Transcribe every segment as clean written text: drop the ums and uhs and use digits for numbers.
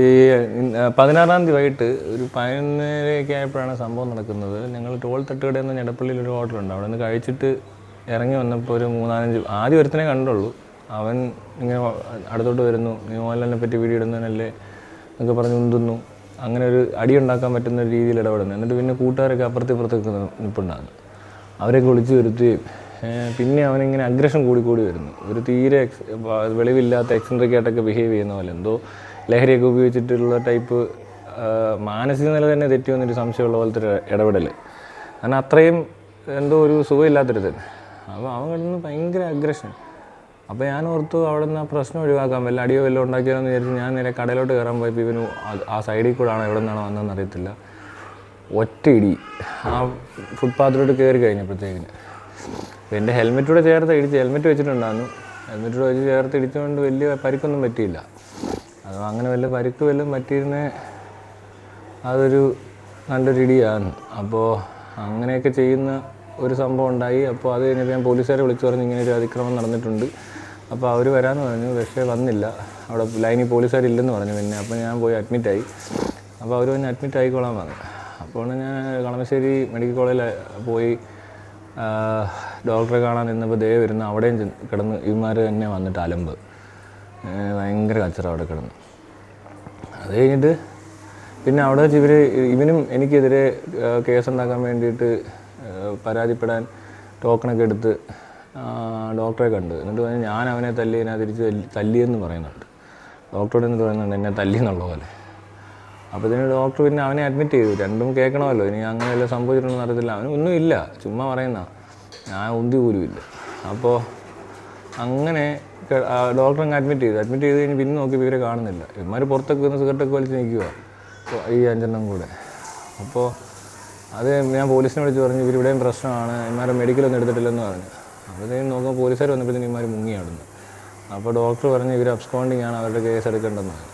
ഈ 16-ാം തീയതി വൈകിട്ട് ഒരു 11:30 ആയപ്പോഴാണ് സംഭവം നടക്കുന്നത്. ഞങ്ങൾ ടോൾ തട്ടുകടയിൽ നിന്ന് ഞെടപ്പള്ളിയിൽ ഒരു ഹോട്ടലുണ്ട്, അവിടെ നിന്ന് കഴിച്ചിട്ട് ഇറങ്ങി വന്നപ്പോൾ ഒരു 3-4 ആദ്യം ഒരുത്തനെ കണ്ടുള്ളൂ. അവൻ ഇങ്ങനെ അടുത്തോട്ട് വരുന്നു, നീ മോഹൻലാലിനെ പറ്റി വീഡിയോ ഇടുന്നതിനല്ലേ എന്നൊക്കെ പറഞ്ഞ് ഉന്തുന്നു. അങ്ങനെ ഒരു അടി ഉണ്ടാക്കാൻ പറ്റുന്ന ഒരു രീതിയിൽ ഇടപെടുന്നു. എന്നിട്ട് പിന്നെ കൂട്ടുകാരൊക്കെ അപ്പുറത്തേക്ക് നിൽപ്പുണ്ടാകുന്നു, അവരൊക്കെ വിളിച്ചു വരുത്തുകയും പിന്നെ അവനിങ്ങനെ അഗ്രഷൻ കൂടി വരുന്നു. ഒരു തീരെ വെളിവില്ലാത്ത എക്സെൻട്രിക്കായിട്ടൊക്കെ ബിഹേവ് ചെയ്യുന്ന പോലെ, എന്തോ ലഹരിയൊക്കെ ഉപയോഗിച്ചിട്ടുള്ള ടൈപ്പ് മാനസിക നില തന്നെ തെറ്റി വന്നൊരു സംശയമുള്ള പോലത്തെ ഒരു ഇടപെടൽ. കാരണം അത്രയും എന്തോ ഒരു സുഖമില്ലാത്തൊരു തന്നെ. അപ്പോൾ അവൻ കിടന്ന് ഭയങ്കര അഗ്രഷൻ. അപ്പോൾ ഞാൻ ഓർത്തു അവിടെ നിന്ന് ആ പ്രശ്നം ഒഴിവാക്കാൻ വല്ല അടിയോ വല്ലതും ഉണ്ടാക്കിയാലെന്ന് വിചാരിച്ച് ഞാൻ നേരെ കടയിലോട്ട് കയറാൻ പോയപ്പോൾ ഇവന് ആ സൈഡിൽ കൂടെ ആണോ എവിടെ നിന്നാണോ വന്നതെന്ന് അറിയത്തില്ല, ഒറ്റ ഇടി ആ ഫുട്പാത്തിലോട്ട് കയറി കഴിഞ്ഞപ്പോഴത്തേക്കിന്. അപ്പോൾ എൻ്റെ ഹെൽമെറ്റൂടെ ചേർത്ത് ഇടിച്ച്, ഹെൽമെറ്റ് വെച്ചിട്ടുണ്ടായിരുന്നു, ഹെൽമെറ്റൂടെ വെച്ച് ചേർത്ത് ഇടിച്ചുകൊണ്ട് വലിയ പരിക്കൊന്നും പറ്റിയില്ല. അത് അങ്ങനെ വല്ല പരിക്ക് വല്ലതും പറ്റിയിരുന്നേ അതൊരു നല്ലൊരു ഇടിയാണ്. അപ്പോൾ അങ്ങനെയൊക്കെ ചെയ്യുന്ന ഒരു സംഭവം ഉണ്ടായി. അപ്പോൾ അത് കഴിഞ്ഞപ്പോൾ ഞാൻ പോലീസുകാരെ വിളിച്ചു പറഞ്ഞു ഇങ്ങനെ ഒരു അതിക്രമം നടന്നിട്ടുണ്ട്. അപ്പോൾ അവർ വരാമെന്ന് പറഞ്ഞു, പക്ഷേ വന്നില്ല. അവിടെ ലൈനിൽ പോലീസുകാരില്ലെന്ന് പറഞ്ഞു. പിന്നെ അപ്പോൾ ഞാൻ പോയി അഡ്മിറ്റായി. അപ്പോൾ അവർ പറഞ്ഞ് അഡ്മിറ്റ് ആയിക്കോളാൻ പറഞ്ഞു. അപ്പോൾ ഞാൻ കളമശ്ശേരി മെഡിക്കൽ കോളേജിൽ പോയി ഡോക്ടറെ കാണാൻ നിന്നപ്പോൾ ദേ വരുന്ന അവിടെയും കിടന്ന് ഇവന്മാർ തന്നെ വന്നിട്ട് അലമ്പ്, ഭയങ്കര കച്ചറ അവിടെ കിടന്നു. അത് കഴിഞ്ഞിട്ട് പിന്നെ അവിടെ വെച്ച് ഇവനും എനിക്കെതിരെ കേസുണ്ടാക്കാൻ വേണ്ടിയിട്ട് പരാതിപ്പെടാൻ ടോക്കണൊക്കെ എടുത്ത് ഡോക്ടറെ കണ്ട്. എന്നിട്ട് പറഞ്ഞ് ഞാൻ അവനെ തല്ലി, ഞാൻ തിരിച്ച് തല്ലിയെന്ന് പറയുന്നുണ്ട്. ഡോക്ടറോട് എന്ന് പറയുന്നുണ്ട് എന്നെ തല്ലി എന്നുള്ള പോലെ. അപ്പോൾ ഇതിന് ഡോക്ടർ പിന്നെ അവനെ അഡ്മിറ്റ് ചെയ്തു. രണ്ടും കേൾക്കണമല്ലോ, ഇനി അങ്ങനെ വല്ല സംഭവിച്ചിട്ടുണ്ടെന്ന് അറിയത്തില്ല. അവനൊന്നുമില്ല, ചുമ്മാ പറയുന്ന, ഞാൻ ഉന്തി പോലും ഇല്ല. അപ്പോൾ അങ്ങനെ ഡോക്ടർ അങ്ങ് അഡ്മിറ്റ് ചെയ്ത് കഴിഞ്ഞ് പിന്നെ നോക്കി ഇവരെ കാണുന്നില്ല. ഇവന്മാർ പുറത്തൊക്കെ വന്ന് സിഗരറ്റൊക്കെ വലിച്ച് നിൽക്കുക ഈ 5 കൂടെ. അപ്പോൾ അത് ഞാൻ പോലീസിനെ വിളിച്ച് പറഞ്ഞു ഇവരിവിടെയും പ്രശ്നമാണ്, ഇവന്മാരെ മെഡിക്കലൊന്നും എടുത്തിട്ടില്ലെന്ന് പറഞ്ഞു. അപ്പോഴത്തേക്കും നോക്കുമ്പോൾ പോലീസുകാർ വന്നപ്പോഴത്തേക്കും ഇവന്മാർ മുങ്ങിയാടുന്നു. അപ്പോൾ ഡോക്ടർ പറഞ്ഞ് ഇവർ അബ്സ്കോണ്ടിങ് ആണ്, അവരുടെ കേസ് എടുക്കേണ്ടെന്ന് പറഞ്ഞു.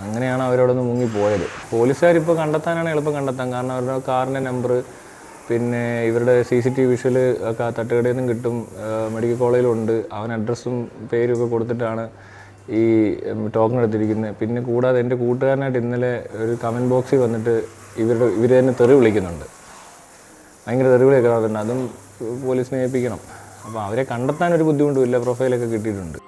അങ്ങനെയാണ് അവരോടൊന്ന് മുങ്ങിപ്പോയത്. പോലീസുകാരിപ്പോൾ കണ്ടെത്താനാണ് എളുപ്പം കണ്ടെത്താൻ, കാരണം അവരുടെ കാറിൻ്റെ നമ്പർ പിന്നെ ഇവരുടെ CCTV വിഷ്വൽ ഒക്കെ തട്ടുകടയിൽ നിന്നും കിട്ടും, മെഡിക്കൽ കോളേജിലുണ്ട്. അവൻ അഡ്രസ്സും പേരും ഒക്കെ കൊടുത്തിട്ടാണ് ഈ ടോക്കൺ എടുത്തിരിക്കുന്നത്. പിന്നെ കൂടാതെ എൻ്റെ കൂട്ടുകാരനായിട്ട് ഇന്നലെ ഒരു കമൻറ്റ് ബോക്സിൽ വന്നിട്ട് ഇവർ തന്നെ തെറി വിളിക്കുന്നുണ്ട്, ഭയങ്കര തെറിവിളിയൊക്കെ നടത്തുന്നുണ്ട്. അതും പോലീസിനെ ഏൽപ്പിക്കണം. അപ്പോൾ അവരെ കണ്ടെത്താനൊരു ബുദ്ധിമുട്ടുമില്ല, പ്രൊഫൈലൊക്കെ കിട്ടിയിട്ടുണ്ട്.